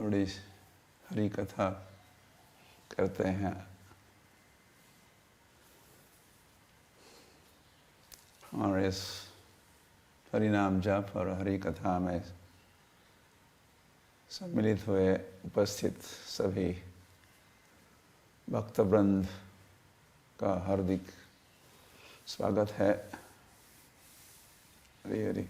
थोड़ी हरी कथा करते हैं। और इस हरि नाम जप और हरि कथा में सम्मिलित हुए उपस्थित सभी भक्तवृंद का हार्दिक स्वागत है। हरि हरि।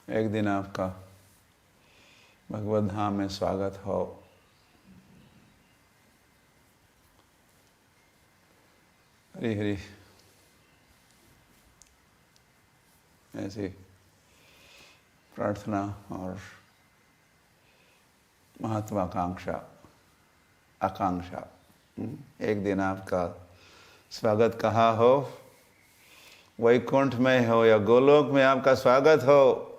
एक दिन आपका भगवत धाम में स्वागत हो। हरि हरि। ऐसी प्रार्थना और महत्वाकांक्षा आकांक्षा एक दिन आपका स्वागत कहाँ हो, वैकुंठ में हो या गोलोक में आपका स्वागत हो।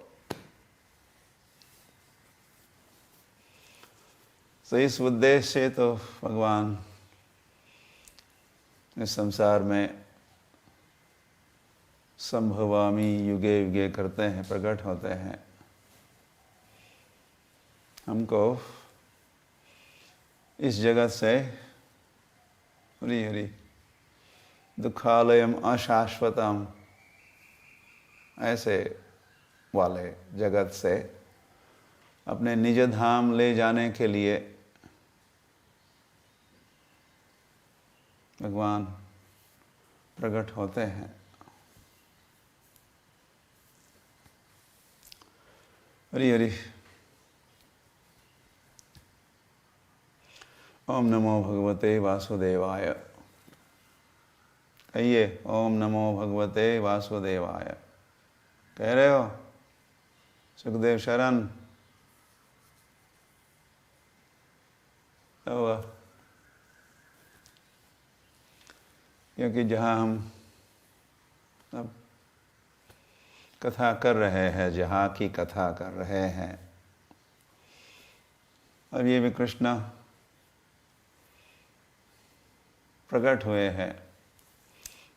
तो इस उद्देश्य से तो भगवान इस संसार में संभवामि युगे युगे करते हैं, प्रकट होते हैं। हमको इस जगत से हरि हरि दुखालयम अशाश्वतम ऐसे वाले जगत से अपने निज धाम ले जाने के लिए भगवान प्रकट होते हैं। हरि हरि। ओम नमो भगवते वासुदेवाय। कहिए ओम नमो भगवते वासुदेवाय। कह रहे हो सुखदेव शरण? तो क्योंकि जहाँ हम अब कथा कर रहे हैं, जहाँ की कथा कर रहे हैं, अब ये भी कृष्ण प्रकट हुए हैं।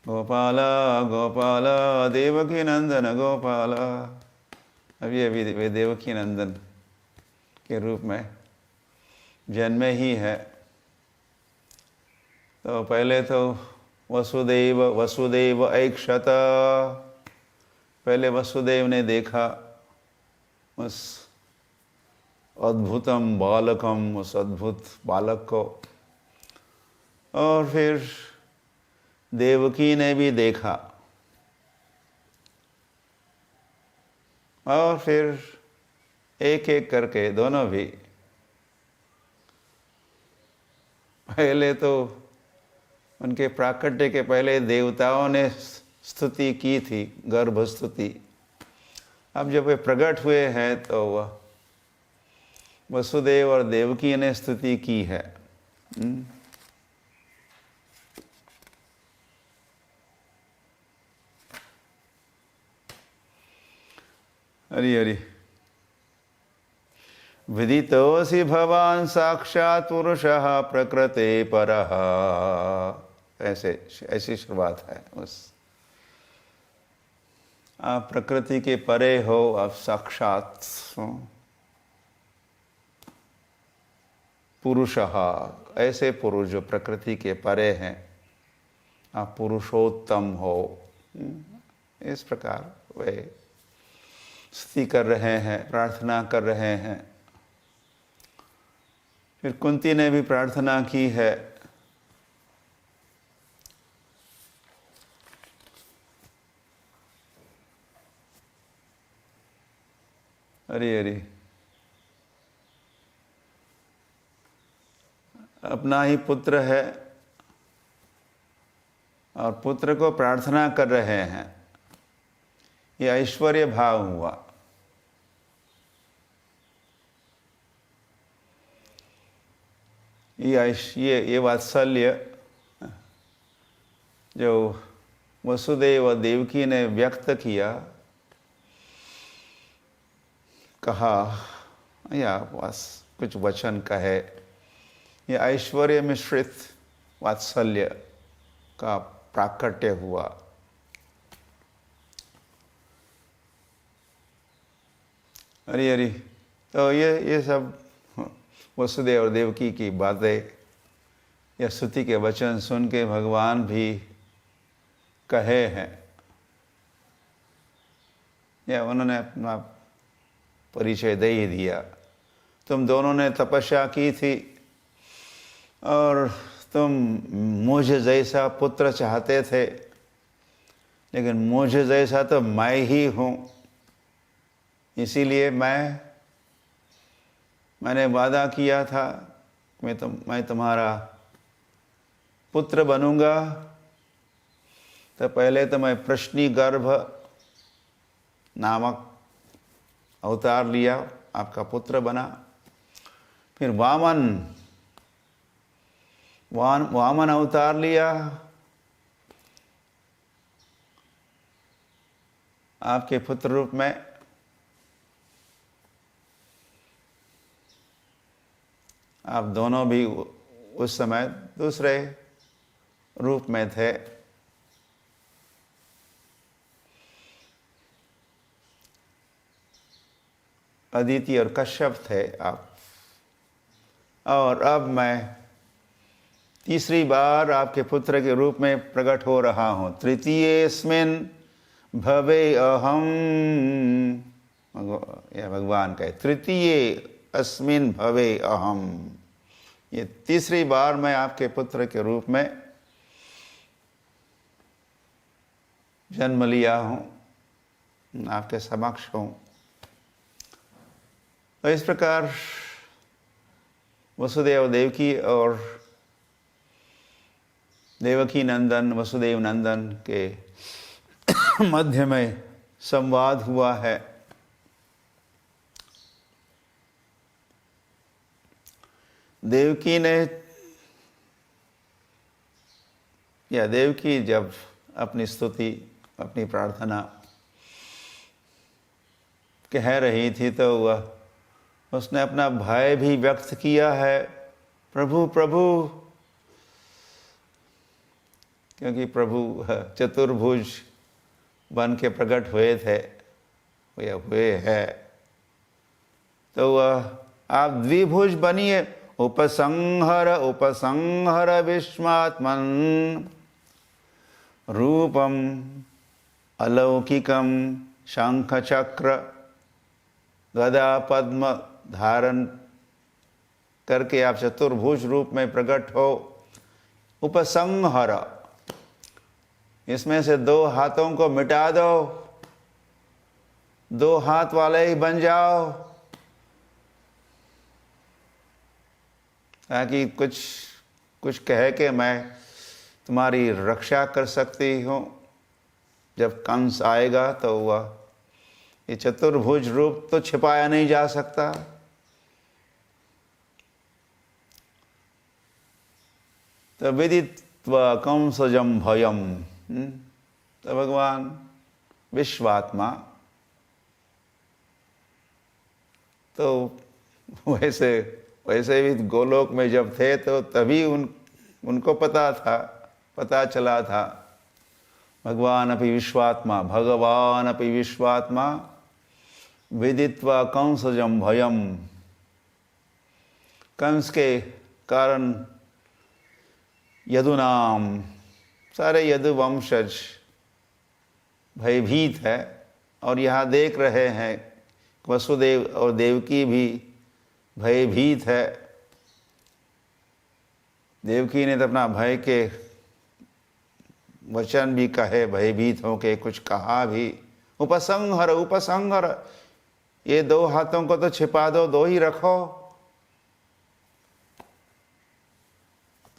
गोपाल गोपाल देवकी नंदन गोपाल। अब ये भी वे देवकी नंदन के रूप में जन्मे ही है। तो पहले तो वसुदेव वसुदेव ऐक्षत, पहले वसुदेव ने देखा उस अद्भुतम बालकम, उस अद्भुत बालक को, और फिर देवकी ने भी देखा, और फिर एक एक करके दोनों भी। पहले तो उनके प्राकट्य के पहले देवताओं ने स्तुति की थी, गर्भ स्तुति। अब जब वे प्रकट हुए हैं तो वह वसुदेव और देवकी ने स्तुति की है। हरि हरि। विदितोऽसि भवान् साक्षात् पुरुषः प्रकृते परः। ऐसी शुरुआत है उस। आप प्रकृति के परे हो, आप साक्षात पुरुषः, ऐसे पुरुष जो प्रकृति के परे हैं। आप पुरुषोत्तम हो। इस प्रकार वे स्तुति कर रहे हैं, प्रार्थना कर रहे हैं। फिर कुंती ने भी प्रार्थना की है। हरि हरि। अपना ही पुत्र है और पुत्र को प्रार्थना कर रहे हैं। ये ऐश्वर्य भाव हुआ। ये वात्सल्य जो वसुदेव और देवकी ने व्यक्त किया, कहा या कुछ वचन कहे, ये ऐश्वर्य मिश्रित वात्सल्य का प्राकट्य हुआ। अरे अरे, तो ये सब वसुदेव और देवकी की बातें या स्तुति के वचन सुन के भगवान भी कहे हैं, या उन्होंने अपना परिचय दे ही दिया। तुम दोनों ने तपस्या की थी और तुम मुझे जैसा पुत्र चाहते थे, लेकिन मुझे जैसा तो मैं ही हूँ, इसीलिए मैंने वादा किया था मैं तुम्हारा पुत्र बनूंगा। तो पहले तो मैं प्रश्नी गर्भ नामक अवतार लिया, आपका पुत्र बना। फिर वामन अवतार लिया, आपके पुत्र रूप में। आप दोनों भी उस समय दूसरे रूप में थे। अदिति और कश्यप थे आप। और अब मैं तीसरी बार आपके पुत्र के रूप में प्रकट हो रहा हूँ। तृतीयेस्मिन् भवे अहम, यह भगवान कहे, तृतीय अस्मिन् भवे अहम। ये तीसरी बार मैं आपके पुत्र के रूप में जन्म लिया हूँ, आपके समक्ष हूँ। तो इस प्रकार वसुदेव देवकी और देवकी नंदन वसुदेव नंदन के मध्य में संवाद हुआ है। देवकी जब अपनी स्तुति, अपनी प्रार्थना कह रही थी, तो उसने अपना भय भी व्यक्त किया है, प्रभु प्रभु, क्योंकि प्रभु चतुर्भुज बन के प्रकट हुए थे या हुए हैं। तो आप द्विभुज बनिए, उपसंहर विश्वात्मन रूपम अलौकिकम शंख चक्र गदा पद्म धारण करके आप चतुर्भुज रूप में प्रकट हो। उपसंहर, इसमें से दो हाथों को मिटा दो, दो हाथ वाले ही बन जाओ, ताकि कुछ कह के मैं तुम्हारी रक्षा कर सकती हूँ। जब कंस आएगा तो ये चतुर्भुज रूप तो छिपाया नहीं जा सकता। तो विदित्वा कंसजं भयम, तो भगवान विश्वात्मा तो वैसे भी गोलोक में जब थे तो तभी उनको पता चला था। भगवान अपि विश्वात्मा विदित्वा कंसजं भयम, कंस के कारण यदुनाम, सारे यदु वंशज भयभीत है। और यहाँ देख रहे हैं वसुदेव और देवकी भी भयभीत है। देवकी ने तो अपना भय के वचन भी कहे, भयभीत होके कुछ कहा भी। उपसंहर, ये दो हाथों को तो छिपा दो, दो ही रखो।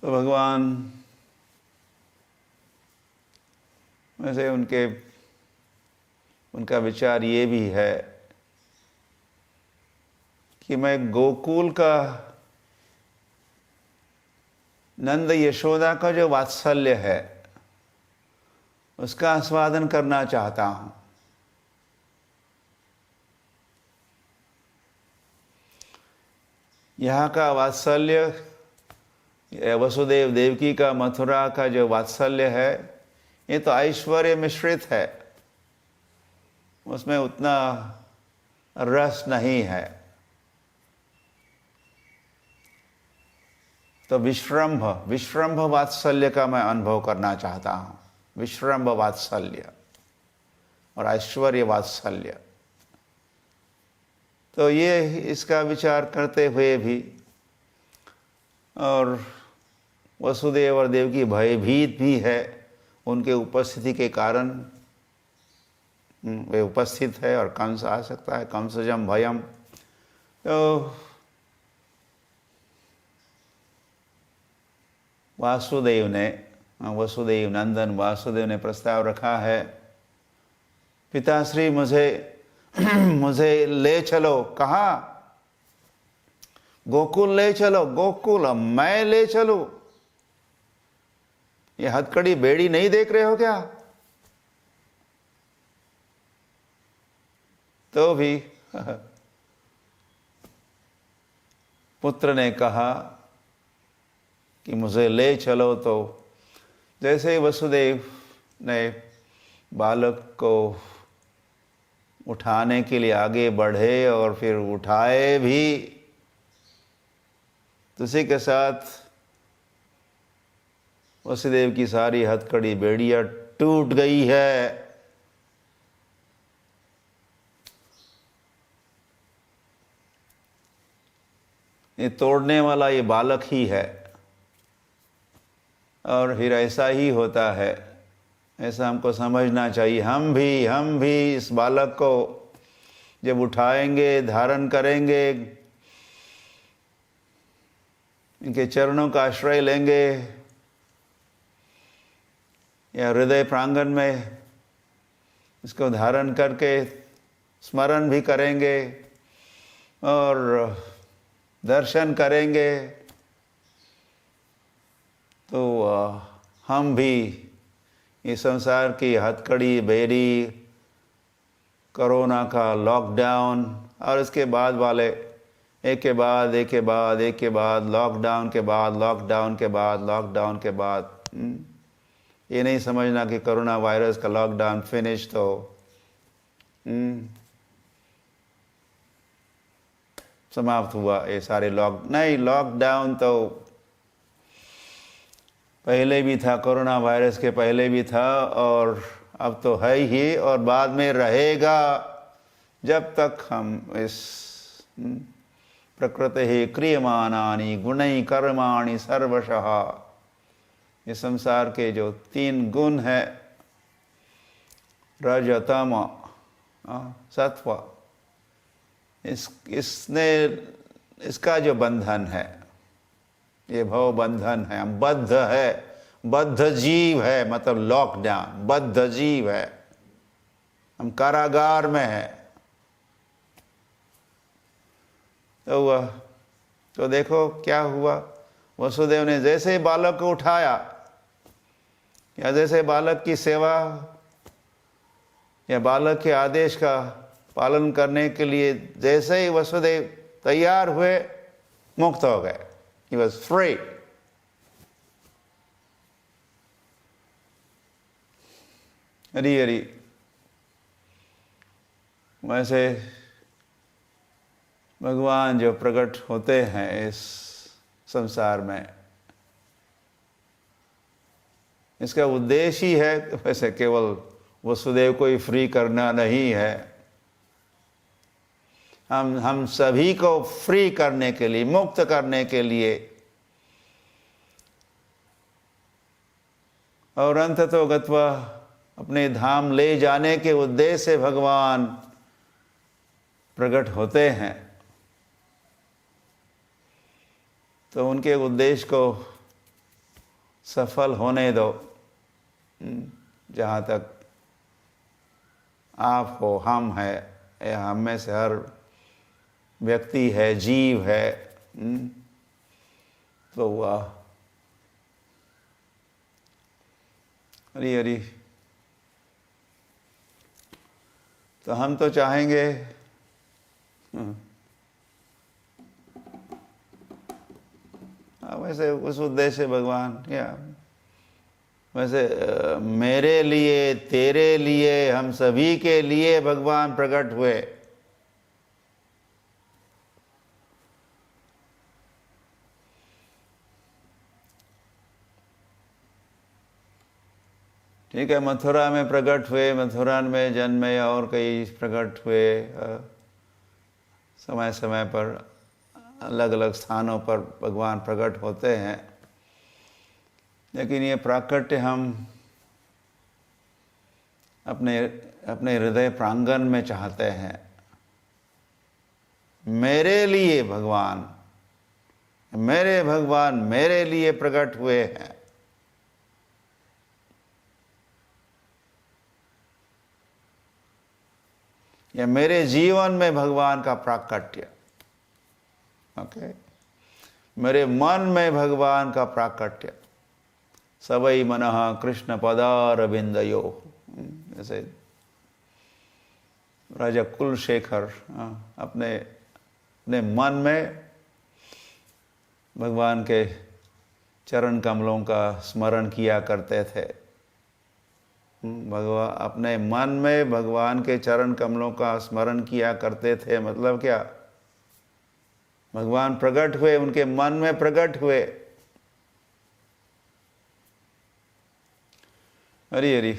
तो भगवान वैसे उनका विचार ये भी है कि मैं गोकुल का नंद यशोदा का जो वात्सल्य है उसका आस्वादन करना चाहता हूँ। यहाँ का वात्सल्य, वसुदेव देवकी का मथुरा का जो वात्सल्य है, ये तो ऐश्वर्य मिश्रित है, उसमें उतना रस नहीं है। तो विश्रम्भ वात्सल्य का मैं अनुभव करना चाहता हूं। विश्रम्भ वात्सल्य और ऐश्वर्य वात्सल्य। तो ये इसका विचार करते हुए भी, और वसुदेव और देवकी भयभीत भी है उनके उपस्थिति के कारण। वे उपस्थित है और कंस आ सकता है, कंसजम भयम। तो वसुदेव ने प्रस्ताव रखा है, पिताश्री मुझे ले चलो। कहाँ? गोकुल ले चलो। गोकुल? मैं ले चलूं? ये हथकड़ी बेड़ी नहीं देख रहे हो क्या? तो भी पुत्र ने कहा कि मुझे ले चलो। तो जैसे वसुदेव ने बालक को उठाने के लिए आगे बढ़े और फिर उठाए भी, तो उसी के साथ वसुदेव की सारी हथकड़ी बेड़ियां टूट गई है। ये तोड़ने वाला ये बालक ही है। और फिर ऐसा ही होता है, ऐसा हमको समझना चाहिए। हम भी इस बालक को जब उठाएंगे, धारण करेंगे, इनके चरणों का आश्रय लेंगे या हृदय प्रांगण में इसको धारण करके स्मरण भी करेंगे और दर्शन करेंगे, तो हम भी इस संसार की हथकड़ी बेड़ी, कोरोना का लॉकडाउन और इसके बाद वाले एक के बाद लॉकडाउन के बाद ये नहीं समझना कि कोरोना वायरस का लॉकडाउन फिनिश तो समाप्त हुआ। ये सारे लॉकडाउन तो पहले भी था, कोरोना वायरस के पहले भी था और अब तो है ही और बाद में रहेगा, जब तक हम इस प्रकृति क्रियमाणानि गुणैः कर्माणि सर्वशः, ये संसार के जो 3 गुण है, रज तम सत्व, इसका जो बंधन है, ये भव बंधन है। हम बद्ध है, बद्ध जीव है, मतलब लॉकडाउन, बद्ध जीव है, हम कारागार में है। तो देखो क्या हुआ, वसुदेव ने जैसे बालक को उठाया या जैसे बालक की सेवा या बालक के आदेश का पालन करने के लिए जैसे ही वसुदेव तैयार हुए, मुक्त हो गए। He was free. Hari Hari. वैसे भगवान जो प्रकट होते हैं इस संसार में, इसका उद्देश्य ही है वैसे केवल वसुदेव को ही फ्री करना नहीं है, हम सभी को फ्री करने के लिए, मुक्त करने के लिए, और अंततो गत्वा अपने धाम ले जाने के उद्देश्य से भगवान प्रकट होते हैं। तो उनके उद्देश्य को सफल होने दो। जहाँ तक आप हो, हम है, या हम में से हर व्यक्ति है, जीव है, तो वह हरी हरी। तो हम तो चाहेंगे वैसे उस उद्देश्य से भगवान या वैसे मेरे लिए, तेरे लिए, हम सभी के लिए भगवान प्रकट हुए। ठीक है, मथुरा में प्रकट हुए, मथुरा में जन्मे, और कई प्रकट हुए, समय समय पर अलग अलग स्थानों पर भगवान प्रकट होते हैं। लेकिन ये प्राकट्य हम अपने अपने हृदय प्रांगण में चाहते हैं। मेरे लिए भगवान, मेरे भगवान मेरे लिए प्रकट हुए हैं। या मेरे जीवन में भगवान का प्राकट्य, ओके, मेरे मन में भगवान का प्राकट्य। सबई मनः कृष्ण पदारविंदयो, जैसे राजा कुलशेखर अपने अपने मन में भगवान के चरण कमलों का स्मरण किया करते थे। भगवान अपने मन में भगवान के चरण कमलों का स्मरण किया करते थे। मतलब क्या? भगवान प्रकट हुए, उनके मन में प्रकट हुए। हरि हरि।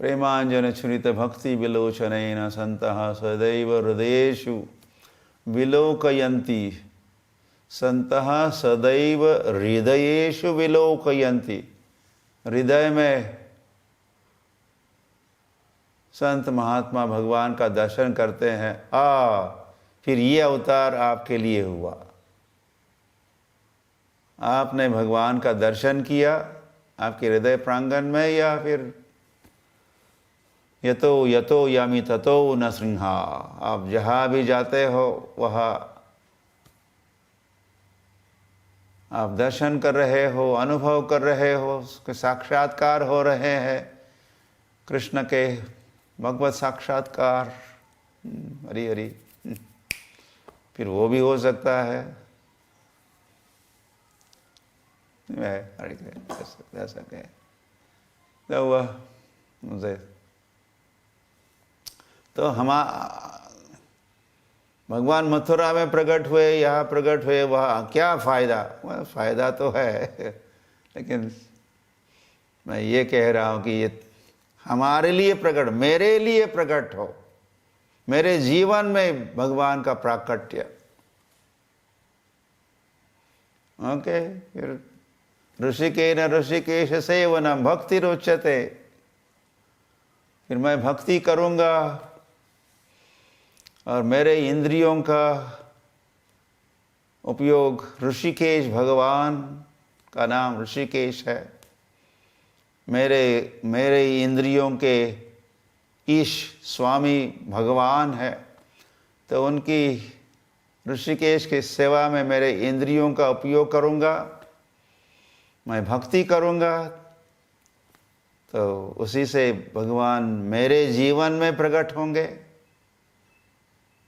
प्रेमांजन छुरित भक्ति विलोचनेन संतः सदैव हृदयेषु विलोकयन्ति। संतः सदैव हृदयेषु विलोकयन्ति। हृदय में संत महात्मा भगवान का दर्शन करते हैं। फिर ये अवतार आपके लिए हुआ। आपने भगवान का दर्शन किया आपके हृदय प्रांगण में, या फिर यतो यतो यामि ततो न सिंहा। आप जहाँ भी जाते हो वहाँ आप दर्शन कर रहे हो, अनुभव कर रहे हो, उसके साक्षात्कार हो रहे हैं, कृष्ण के भगवत साक्षात्कार। हरि हरि। फिर वो भी हो सकता है ऐसा कहे तो वह मुझे तो भगवान मथुरा में प्रकट हुए, यहाँ प्रकट हुए, वहाँ क्या फायदा? फायदा तो है, लेकिन मैं ये कह रहा हूँ कि ये हमारे लिए प्रकट, मेरे लिए प्रकट हो, मेरे जीवन में भगवान का प्राकट्य। ओके। फिर ऋषिकेन ऋषिकेश सेवनम भक्ति रोचते। फिर मैं भक्ति करूँगा और मेरे इंद्रियों का उपयोग, ऋषिकेश भगवान का नाम ऋषिकेश है, मेरे इंद्रियों के ईश स्वामी भगवान है, तो उनकी ऋषिकेश की सेवा में मेरे इंद्रियों का उपयोग करूँगा, मैं भक्ति करूँगा, तो उसी से भगवान मेरे जीवन में प्रकट होंगे।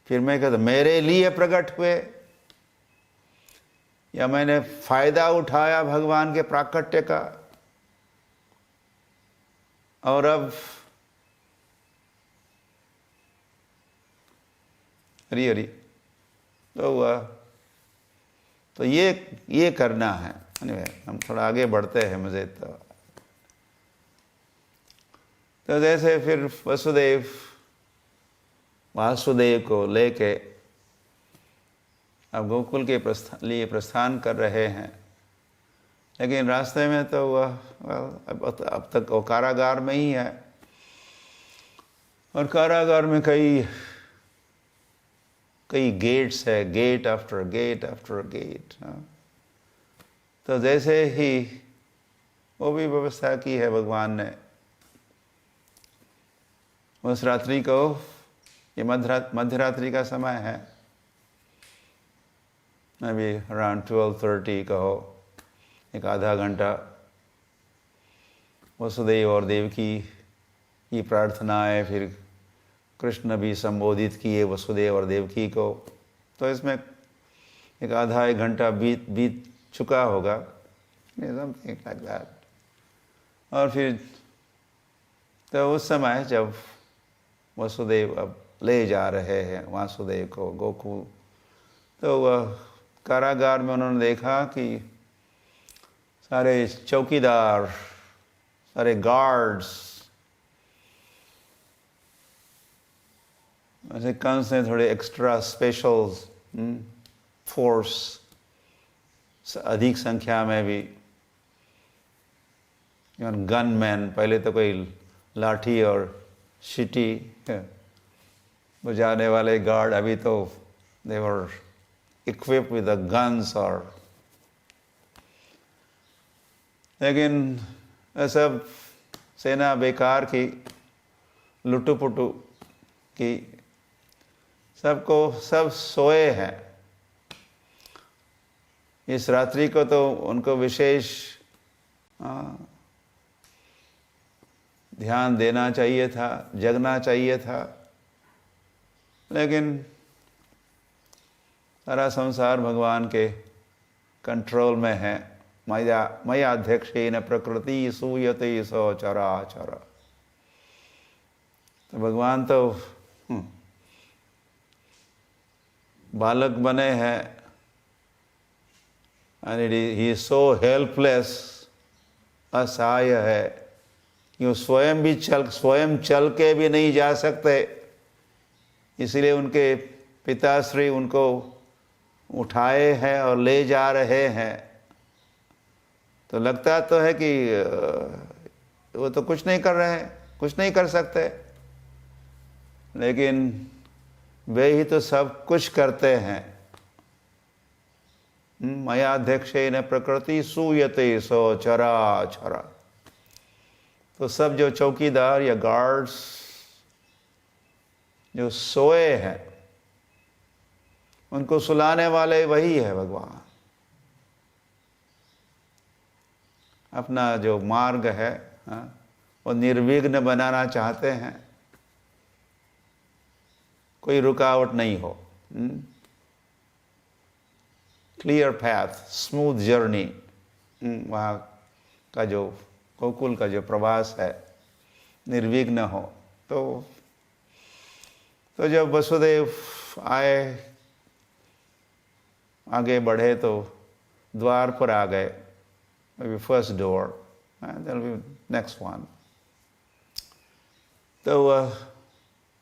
फिर मैं कहता मेरे लिए प्रकट हुए, या मैंने फायदा उठाया भगवान के प्राकट्य का, और अब हरि हरि तो हुआ। तो ये करना है। हम थोड़ा आगे बढ़ते हैं। मुझे तो जैसे फिर वासुदेव को लेके अब गोकुल के लिए प्रस्थान कर रहे हैं। लेकिन रास्ते में तो वह अब तक वो कारागार में ही है, और कारागार में कई गेट्स है, gate after gate after gate. तो जैसे ही वो भी व्यवस्था की है भगवान ने, उस रात्रि को, ये मध्यरात्रि का समय है, अभी अराउंड 12:30 कहो, एक आधा घंटा वसुदेव और देवकी की प्रार्थनाएं, फिर कृष्ण भी संबोधित किए वसुदेव और देवकी को। तो इसमें एक आधा एक घंटा बीत चुका होगा, समथिंग लाइक दैट। और फिर तो उस समय जब वसुदेव अब ले जा रहे हैं वासुदेव को गोकुल, तो वह कारागार में उन्होंने देखा कि सारे चौकीदार, सारे गार्ड्स, ऐसे कंस ने थोड़े एक्स्ट्रा स्पेशल फोर्स अधिक संख्या में भी, गनमैन, पहले तो कोई लाठी और सीटी बजाने वाले गार्ड, अभी तो दे वर इक्विप्ड विद द गन्स। और लेकिन सब सेना बेकार की, लुटुपुटु की, सब सोए हैं। इस रात्रि को तो उनको विशेष ध्यान देना चाहिए था, जगना चाहिए था, लेकिन सारा संसार भगवान के कंट्रोल में है। मया अध्यक्षेन प्रकृति सूयते सो चराचर। तो भगवान तो बालक बने हैं, and he is so helpless, असहाय है कि वो स्वयं चल के भी नहीं जा सकते। इसलिए उनके पिताश्री उनको उठाए हैं और ले जा रहे हैं। तो लगता तो है कि वो तो कुछ नहीं कर रहे हैं, कुछ नहीं कर सकते, लेकिन वे ही तो सब कुछ करते हैं। मया अध्यक्षेन प्रकृति सूयते सो चराचर। तो सब जो चौकीदार या गार्ड्स जो सोए हैं, उनको सुलाने वाले वही है भगवान। अपना जो मार्ग है वो निर्विघ्न बनाना चाहते हैं, कोई रुकावट नहीं हो, क्लियर पैथ, स्मूथ जर्नी। वहाँ का जो गोकुल का जो प्रवास है निर्विघ्न हो। तो जब वसुदेव आए, आगे बढ़े, तो द्वार पर आ गए, maybe first door, and then will be next one. तो वह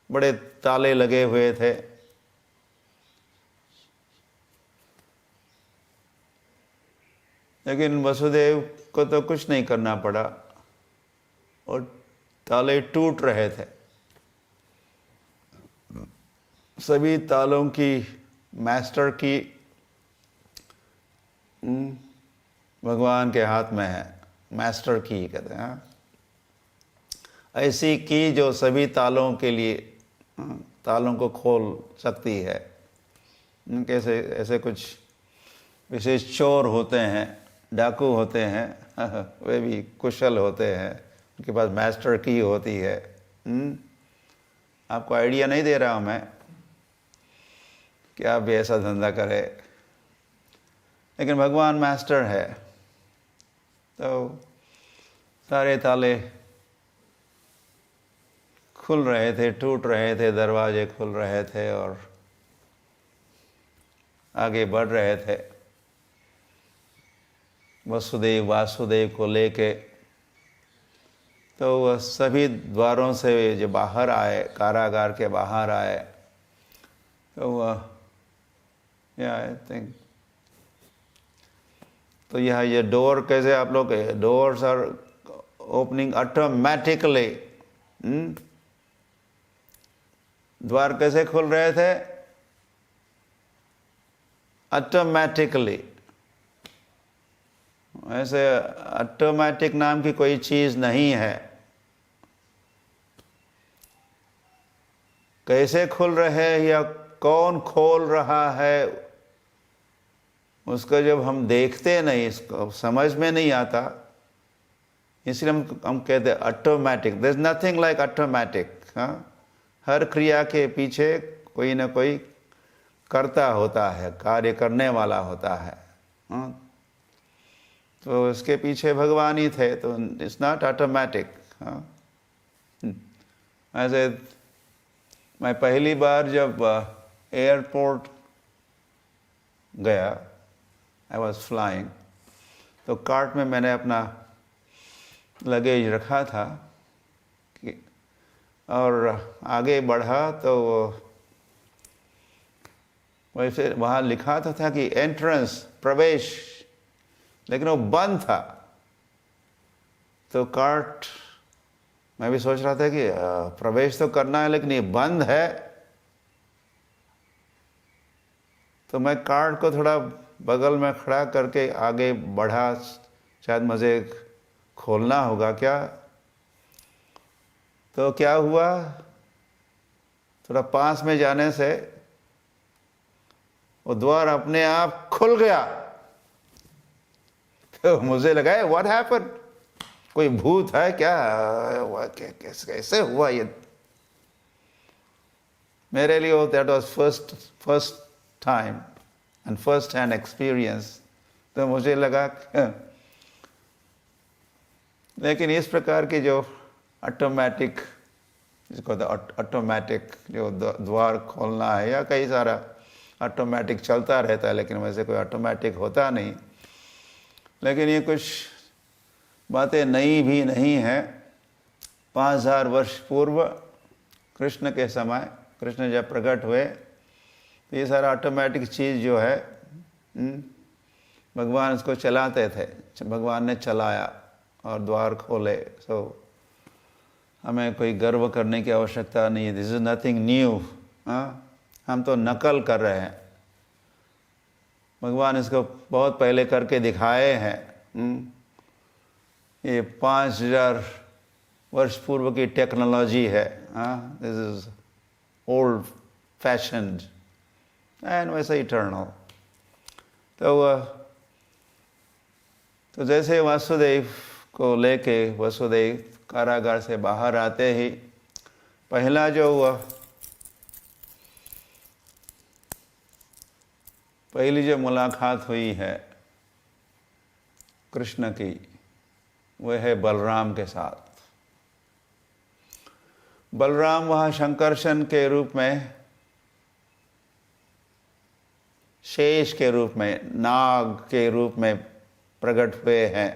बड़े ताले लगे हुए थे। लेकिन वसुदेव को तो कुछ नहीं करना पड़ा, और ताले टूट रहे थे। सभी तालों की मास्टर की भगवान के हाथ में है। मास्टर की कहते हैं, ऐसी की जो सभी तालों के लिए तालों को खोल सकती है। कैसे ऐसे कुछ विशेष चोर होते हैं, डाकू होते हैं, वे भी कुशल होते हैं, उनके पास मास्टर की होती है। आपको आइडिया नहीं दे रहा हूँ मैं कि आप भी ऐसा धंधा करें, लेकिन भगवान मास्टर है। तो सारे ताले खुल रहे थे, टूट रहे थे, दरवाजे खुल रहे थे और आगे बढ़ रहे थे। वसुदेव वासुदेव को लेके तो वह सभी द्वारों से जो बाहर आए, कारागार के बाहर आए, तो वह आई थिंक तो यह ये डोर कैसे, आप लोग डोर्स आर ओपनिंग ऑटोमेटिकली। द्वार कैसे खुल रहे थे? ऑटोमेटिकली। ऐसे ऑटोमेटिक नाम की कोई चीज नहीं है। कैसे खुल रहे हैं या कौन खोल रहा है, उसको जब हम देखते नहीं, इसको समझ में नहीं आता, इसलिए हम कहते हैं automatic. There is nothing like automatic. हर क्रिया के पीछे कोई ना कोई करता होता है, कार्य करने वाला होता है। तो इसके पीछे भगवान ही थे, तो इट्स नॉट ऑटोमेटिक। ऐसे मैं पहली बार जब एयरपोर्ट गया, आई वॉज फ्लाइंग, तो कार्ट में मैंने अपना लगेज रखा था और आगे बढ़ा तो वैसे वहाँ लिखा था कि एंट्रेंस, प्रवेश, लेकिन वो बंद था। तो कार्ट, मैं भी सोच रहा था कि प्रवेश तो करना है लेकिन ये बंद है। तो मैं कार्ट को थोड़ा बगल में खड़ा करके आगे बढ़ा, शायद मुझे खोलना होगा क्या। तो क्या हुआ, थोड़ा पास में जाने से वो द्वार अपने आप खुल गया। तो मुझे लगा व्हाट हैपेंड, कोई भूत है क्या, कैसे हुआ ये। मेरे लिए that was first time and first hand experience. तो मुझे लगा लेकिन इस प्रकार की जो ऑटोमेटिक, जिसको ऑटोमेटिक जो द्वार खोलना है, या कई सारा ऑटोमेटिक चलता रहता है, लेकिन वैसे कोई ऑटोमेटिक होता नहीं। लेकिन ये कुछ बातें नई भी नहीं हैं। 5000 वर्ष पूर्व कृष्ण के समय, कृष्ण जब प्रकट हुए, तो ये सारा ऑटोमेटिक चीज़ जो है भगवान इसको चलाते थे, भगवान ने चलाया और द्वार खोले। सो हमें कोई गर्व करने की आवश्यकता नहीं है। This is nothing new. हम तो नकल कर रहे हैं, भगवान इसको बहुत पहले करके दिखाए हैं। ये 5000 वर्ष पूर्व की टेक्नोलॉजी है। This is old fashioned and वैसे इटर्नल। तो जैसे वासुदेव को लेके, वसुदेव कारागार से बाहर आते ही पहला जो पहली जो मुलाकात हुई है कृष्ण की, वह है बलराम के साथ। बलराम वहाँ शंकरशन के रूप में, शेष के रूप में, नाग के रूप में प्रकट हुए हैं।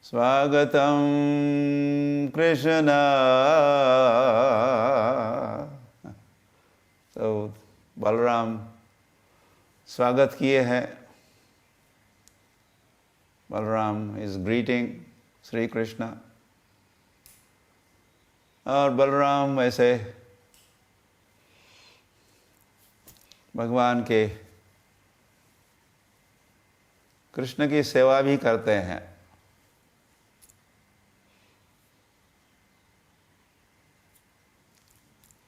स्वागतम कृष्ण। तो बलराम स्वागत किए हैं। Balram is greeting Shri Krishna. और बलराम वैसे भगवान के, कृष्ण की सेवा भी करते हैं।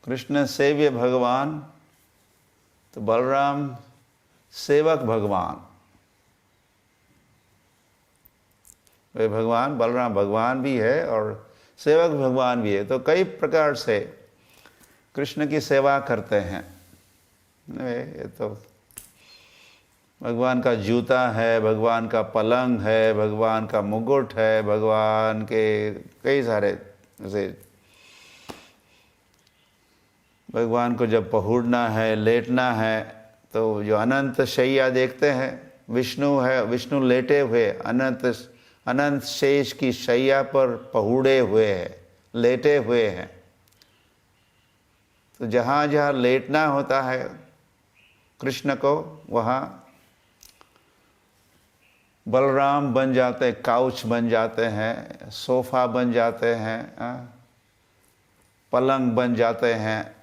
कृष्ण सेव्य भगवान, तो बलराम सेवक भगवान। वे भगवान, बलराम भगवान भी है और सेवक भगवान भी है। तो कई प्रकार से कृष्ण की सेवा करते हैं। ये तो भगवान का जूता है, भगवान का पलंग है, भगवान का मुकुट है, भगवान के कई सारे, जैसे भगवान को जब पहुड़ना है, लेटना है, तो जो अनंत शैया देखते हैं, विष्णु है, विष्णु लेटे हुए अनंत शेष की शैया पर पहुड़े हुए हैं, लेटे हुए हैं। तो जहाँ जहाँ लेटना होता है कृष्ण को, वहाँ बलराम बन जाते हैं, काउच बन जाते हैं, सोफा बन जाते हैं, पलंग बन जाते हैं।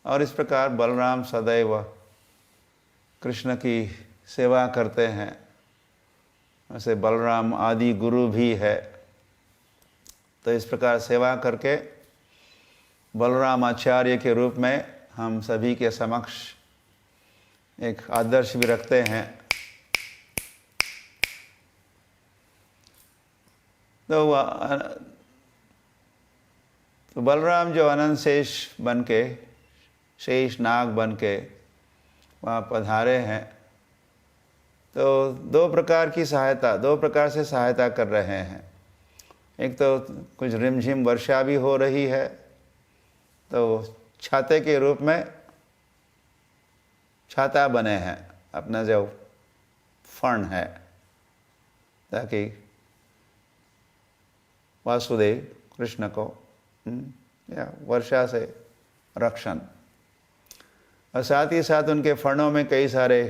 और इस प्रकार बलराम सदैव कृष्ण की सेवा करते हैं। वैसे बलराम आदि गुरु भी है। तो इस प्रकार सेवा करके बलराम आचार्य के रूप में हम सभी के समक्ष एक आदर्श भी रखते हैं। तो तो बलराम जो अनंत शेष बन के, शेष नाग बन के वहाँ पधारे हैं, तो दो प्रकार से सहायता कर रहे हैं। एक तो कुछ रिमझिम वर्षा भी हो रही है, तो छाते के रूप में छाता बने हैं, अपना जो फण है, ताकि वासुदेव कृष्ण को या वर्षा से रक्षण, और साथ ही साथ उनके फणों में कई सारे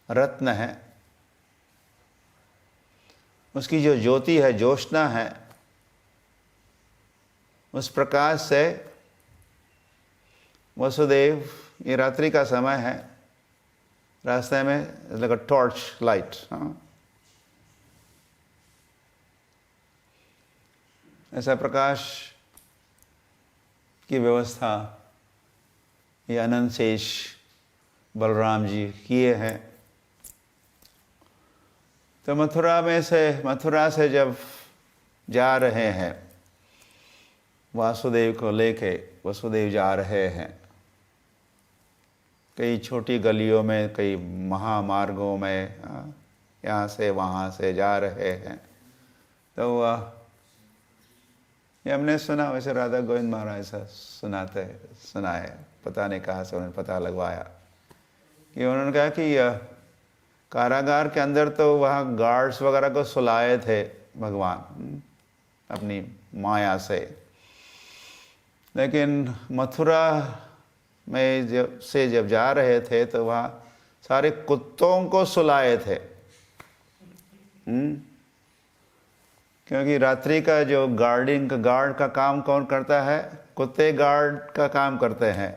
रत्न हैं। उसकी जो ज्योति है, ज्योत्सना है, उस प्रकाश से वसुदेव, ये रात्रि का समय है, रास्ते में लाइक अ टॉर्च लाइट, ऐसा प्रकाश की व्यवस्था ये अनंत शेष बलराम जी किए हैं। तो मथुरा से जब जा रहे हैं, वासुदेव को लेके वसुदेव जा रहे हैं, कई छोटी गलियों में, कई महामार्गों में, यहाँ से वहाँ से जा रहे हैं। तो ये हमने सुना, वैसे राधा गोविंद महाराज ऐसा सुना है, पता नहीं कहाँ से उन्होंने पता लगवाया, कि उन्होंने कहा कि कारागार के अंदर तो वहाँ गार्ड्स वगैरह को सुलाए थे भगवान अपनी माया से, लेकिन मथुरा में जब जा रहे थे तो वहाँ सारे कुत्तों को सुलाए थे। क्योंकि रात्रि का जो गार्ड का काम कौन करता है? कुत्ते गार्ड का काम करते हैं।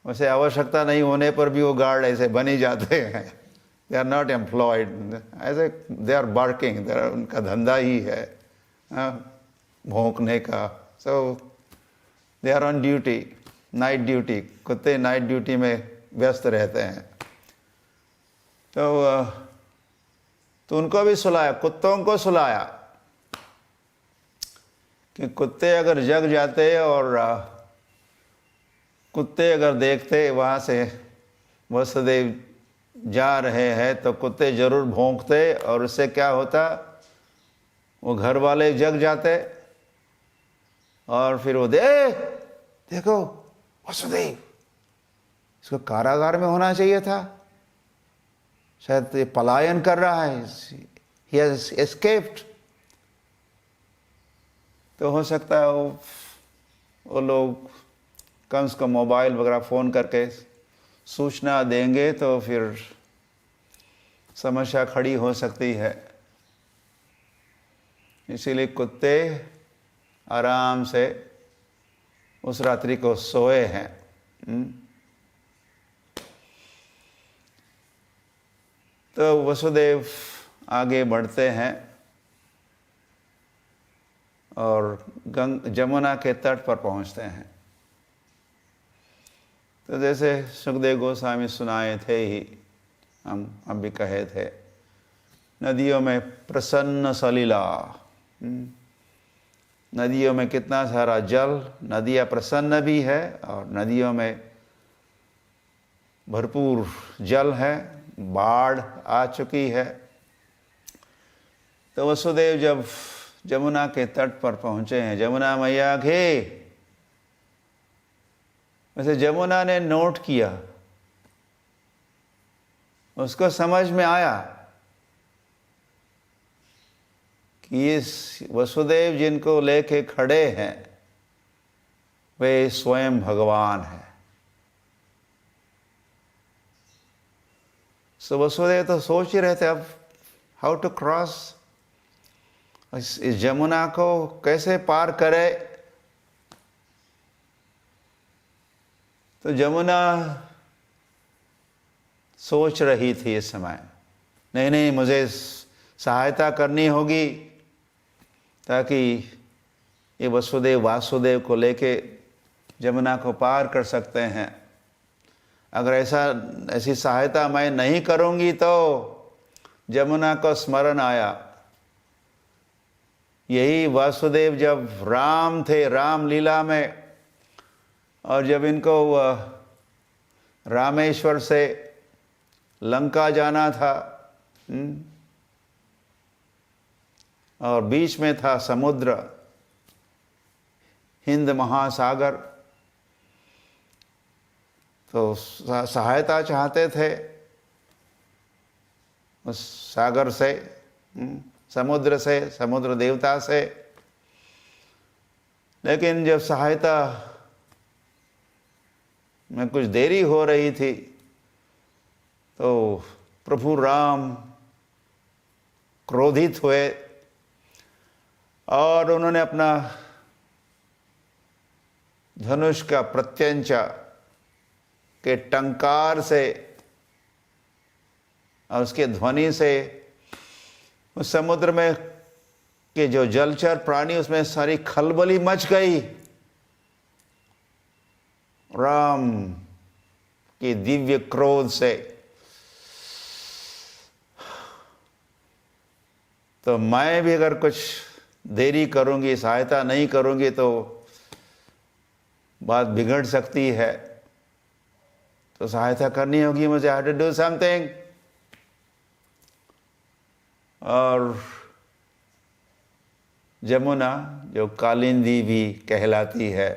वैसे आवश्यकता नहीं होने पर भी वो गार्ड ऐसे बन ही जाते हैं। दे आर नॉट एम्प्लॉयड, ऐसे दे आर बार्किंग, उनका धंधा ही है भौंकने का। So they are on duty, night duty. कुत्ते नाइट ड्यूटी में व्यस्त रहते हैं। तो उनको भी सुलाया, कुत्तों को सुलाया, कि कुत्ते अगर जग जाते और कुत्ते अगर देखते वहाँ से वसुदेव जा रहे हैं तो कुत्ते जरूर भौंकते, और उससे क्या होता, वो घर वाले जग जाते और फिर वो देखो वसुदेव, इसको कारागार में होना चाहिए था, शायद ये पलायन कर रहा है, he has escaped। तो हो सकता है वो लोग कम से कम मोबाइल वगैरह फ़ोन करके सूचना देंगे तो फिर समस्या खड़ी हो सकती है। इसीलिए कुत्ते आराम से उस रात्रि को सोए हैं। तो वसुदेव आगे बढ़ते हैं और जमुना के तट पर पहुंचते हैं। तो जैसे सुखदेव गोस्वामी सुनाए थे ही, हम भी कहे थे, नदियों में प्रसन्न सलीला, नदियों में कितना सारा जल, नदियाँ प्रसन्न भी है और नदियों में भरपूर जल है, बाढ़ आ चुकी है। तो वसुदेव जब जमुना के तट पर पहुंचे हैं, जमुना मैया घे, वैसे जमुना ने नोट किया, उसको समझ में आया कि इस वसुदेव जिनको लेके खड़े हैं वे स्वयं भगवान हैं। सो वसुदेव तो सोच ही रहे थे अब हाउ टू क्रॉस, इस जमुना को कैसे पार करे। तो जमुना सोच रही थी इस समय, नहीं मुझे सहायता करनी होगी ताकि ये वसुदेव वासुदेव को लेके जमुना को पार कर सकते हैं। अगर ऐसी सहायता मैं नहीं करूंगी तो जमुना को स्मरण आया यही वासुदेव जब राम थे रामलीला में, और जब इनको रामेश्वर से लंका जाना था, और बीच में था समुद्र, हिंद महासागर, तो सहायता चाहते थे उस सागर से, समुद्र से, समुद्र देवता से। लेकिन जब सहायता में कुछ देरी हो रही थी तो प्रभु राम क्रोधित हुए और उन्होंने अपना धनुष का प्रत्यंचा के टंकार से और उसके ध्वनि से उस समुद्र में के जो जलचर प्राणी, उसमें सारी खलबली मच गई। राम की दिव्य क्रोध से। तो मैं भी अगर कुछ देरी करूंगी, सहायता नहीं करूंगी, तो बात बिगड़ सकती है। तो सहायता करनी होगी मुझे, I have to do something। और जमुना, जो कालिंदी भी कहलाती है,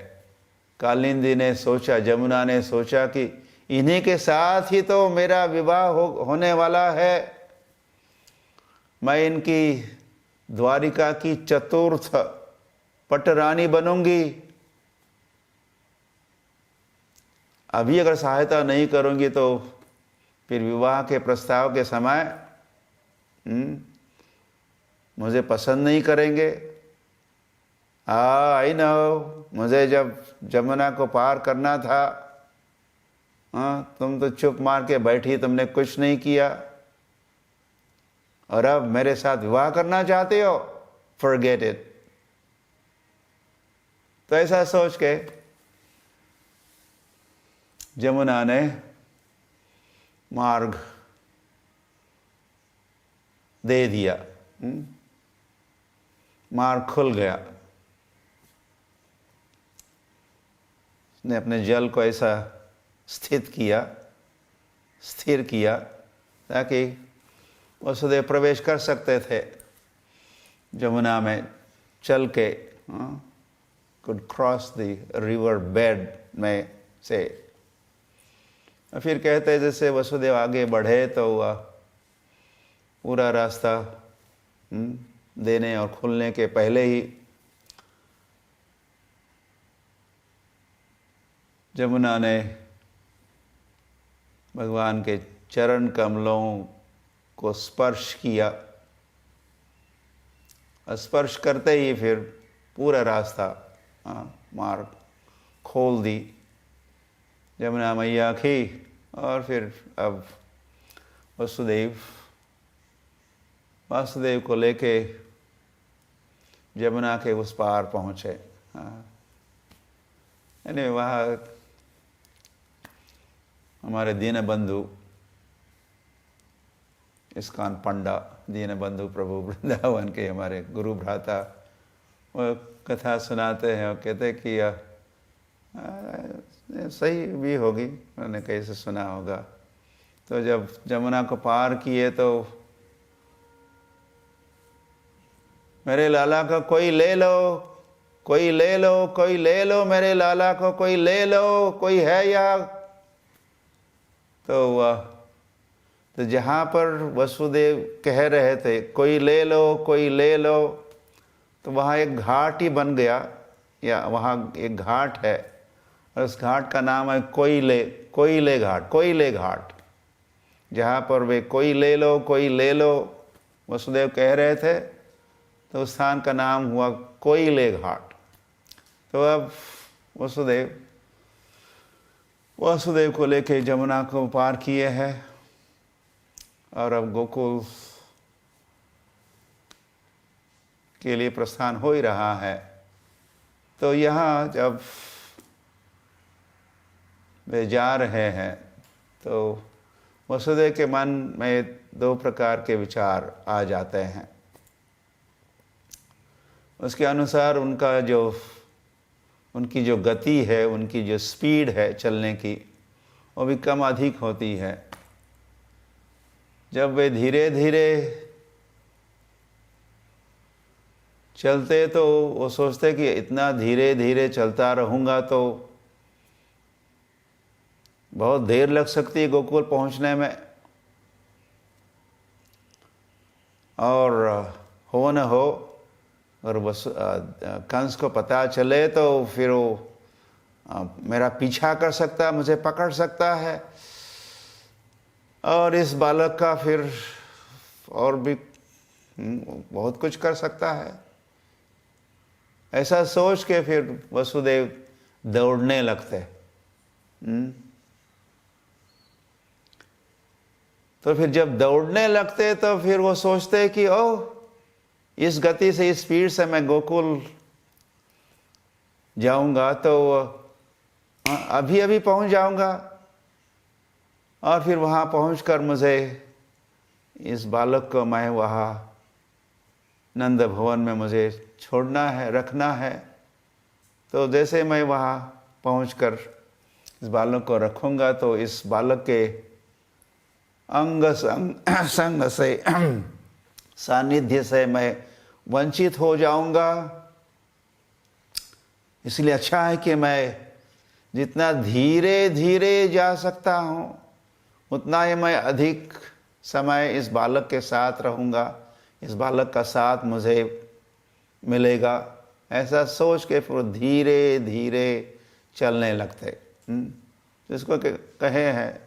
कालिंदी ने सोचा, जमुना ने सोचा कि इन्हीं के साथ ही तो मेरा विवाह होने वाला है। मैं इनकी द्वारिका की चतुर्थ पटरानी बनूंगी। अभी अगर सहायता नहीं करूंगी तो फिर विवाह के प्रस्ताव के समय मुझे पसंद नहीं करेंगे। आई नो, मुझे जब जमुना को पार करना था, तुम तो चुप मार के बैठी, तुमने कुछ नहीं किया, और अब मेरे साथ विवाह करना चाहते हो? Forget it. तो ऐसा सोच के जमुना ने मार्ग दे दिया, मार्ग खुल गया। उसने अपने जल को ऐसा स्थिर किया ताकि वसुदेव प्रवेश कर सकते थे जमुना में चल के, could cross the river bed में से। और फिर कहते जैसे वसुदेव आगे बढ़े तो वह पूरा रास्ता देने और खुलने के पहले ही जमुना ने भगवान के चरण कमलों को स्पर्श किया। स्पर्श करते ही फिर पूरा रास्ता, मार्ग खोल दी जमुना मैया की। और फिर अब वासुदेव को लेके जमुना के उस पार पहुँचे। यानी वहाँ हमारे दीनबंधु इस्कॉन पंडा, दीनबंधु प्रभु वृंदावन के हमारे गुरु भ्राता, वो कथा सुनाते हैं और कहते हैं कि सही भी होगी, उन्होंने कैसे सुना होगा। तो जब जमुना को पार किए तो मेरे लाला को कोई ले लो, कोई ले लो, कोई ले लो, मेरे लाला को कोई ले लो, कोई है यहाँ। तो जहाँ पर वसुदेव कह रहे थे कोई ले लो, कोई ले लो, तो वहाँ एक घाट ही बन गया, या वहाँ एक घाट है और उस घाट का नाम है कोयले घाट। जहाँ पर वे कोई ले लो, कोई ले लो वसुदेव कह रहे थे, तो उस स्थान का नाम हुआ कोयले घाट। तो अब वसुदेव को लेके जमुना को पार किए हैं और अब गोकुल के लिए प्रस्थान हो ही रहा है। तो यहाँ जब वे जा रहे हैं तो वसुदेव के मन में दो प्रकार के विचार आ जाते हैं। उसके अनुसार उनकी जो गति है, उनकी जो स्पीड है चलने की, वो भी कम अधिक होती है। जब वे धीरे धीरे चलते तो वो सोचते कि इतना धीरे धीरे चलता रहूँगा तो बहुत देर लग सकती है गोकुल पहुँचने में, और हो न हो और कंस को पता चले तो फिर वो मेरा पीछा कर सकता है, मुझे पकड़ सकता है, और इस बालक का फिर और भी बहुत कुछ कर सकता है। ऐसा सोच के फिर वसुदेव दौड़ने लगते। तो फिर जब दौड़ने लगते तो फिर वो सोचते कि ओ, इस गति से, इस स्पीड से मैं गोकुल जाऊंगा तो अभी अभी पहुंच जाऊंगा, और फिर वहां पहुंचकर मुझे इस बालक को मैं वहां नंद भवन में मुझे छोड़ना है, रखना है। तो जैसे मैं वहां पहुंचकर इस बालक को रखूंगा तो इस बालक के अंग संग से, सानिध्य से मैं वंचित हो जाऊंगा। इसलिए अच्छा है कि मैं जितना धीरे धीरे जा सकता हूं उतना ही मैं अधिक समय इस बालक के साथ रहूंगा, इस बालक का साथ मुझे मिलेगा। ऐसा सोच के फिर धीरे धीरे चलने लगते। जिसको कहे हैं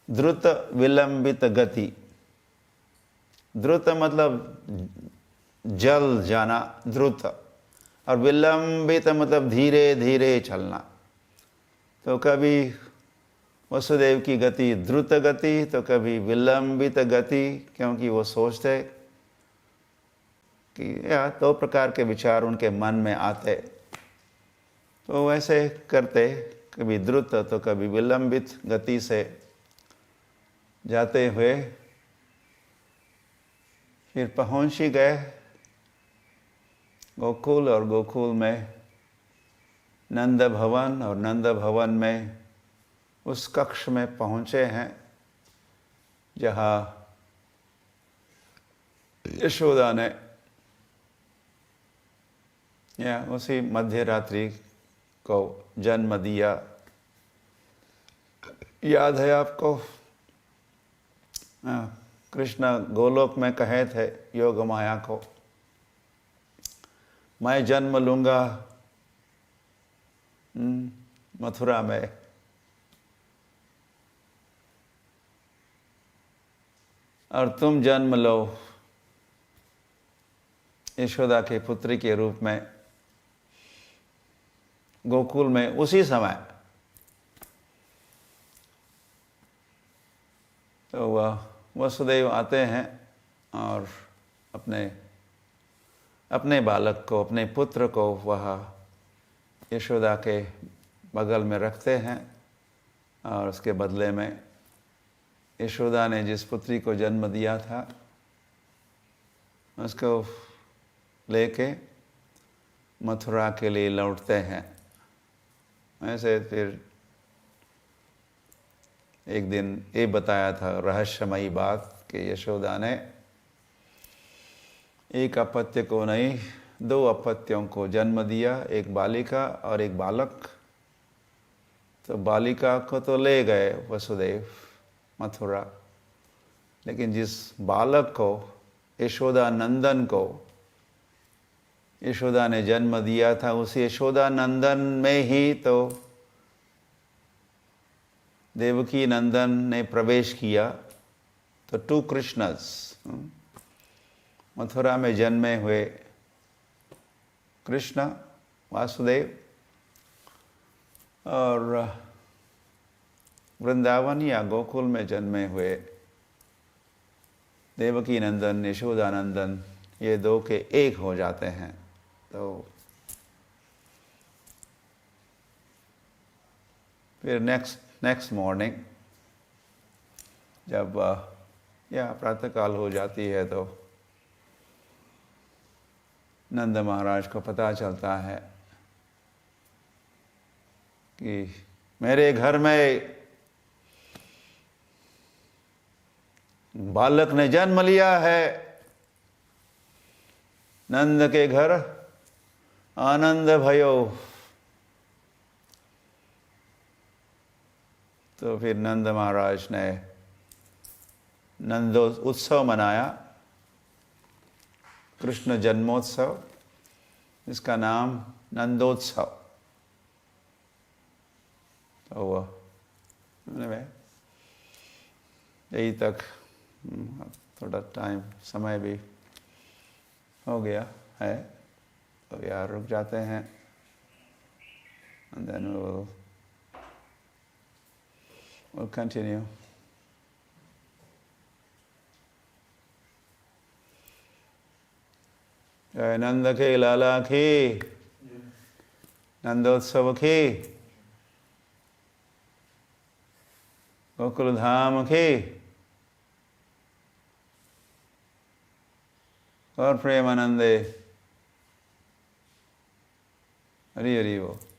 द्रुत विलंबित गति। द्रुत मतलब जल जाना, द्रुत, और विलंबित मतलब धीरे धीरे चलना। तो कभी वसुदेव की गति द्रुत गति तो कभी विलंबित गति, क्योंकि वो सोचते कि दो प्रकार के विचार उनके मन में आते, तो वैसे करते, कभी द्रुत तो कभी विलंबित गति से जाते हुए फिर पहुंच ही गए गोकुल। और गोकुल में नंद भवन, और नंद भवन में उस कक्ष में पहुंचे हैं जहाँ यशोदा ने या उसी मध्य रात्रि को जन्म दिया। याद है आपको? कृष्ण गोलोक में कहे थे योग माया को, मैं जन्म लूंगा मथुरा में, और तुम जन्म लो यशोदा के पुत्री के रूप में गोकुल में उसी समय। तो वह वसुदेव आते हैं और अपने बालक को, अपने पुत्र को वह यशोदा के बगल में रखते हैं, और उसके बदले में यशोदा ने जिस पुत्री को जन्म दिया था उसको लेके मथुरा के लिए लौटते हैं। ऐसे फिर एक दिन ये बताया था रहस्यमयी बात कि यशोदा ने एक अपत्य को नहीं, दो अपत्यों को जन्म दिया, एक बालिका और एक बालक। तो बालिका को तो ले गए वसुदेव मथुरा, लेकिन जिस बालक को, यशोदा नंदन को यशोदा ने जन्म दिया था, उस यशोदा नंदन में ही तो देवकी नंदन ने प्रवेश किया। तो टू कृष्णस, मथुरा में जन्मे हुए कृष्ण वासुदेव और वृंदावन या गोकुल में जन्मे हुए देवकी नंदन, यशोदा नंदन, ये दो के एक हो जाते हैं। तो फिर नेक्स्ट मॉर्निंग जब प्रातःकाल हो जाती है तो नंद महाराज को पता चलता है कि मेरे घर में बालक ने जन्म लिया है। नंद के घर आनंद भयो। तो फिर नंद महाराज ने नंदो उत्सव मनाया, कृष्ण जन्मोत्सव, इसका नाम नंदोत्सव। तो वह यही तक थोड़ा टाइम समय भी हो गया है, तो यार रुक जाते हैं। And then we'll continue. जय नंद के लाला की, नंदोत्सव की, गोकुल धाम की, और प्रेमानंदे। हरि हरि बोल।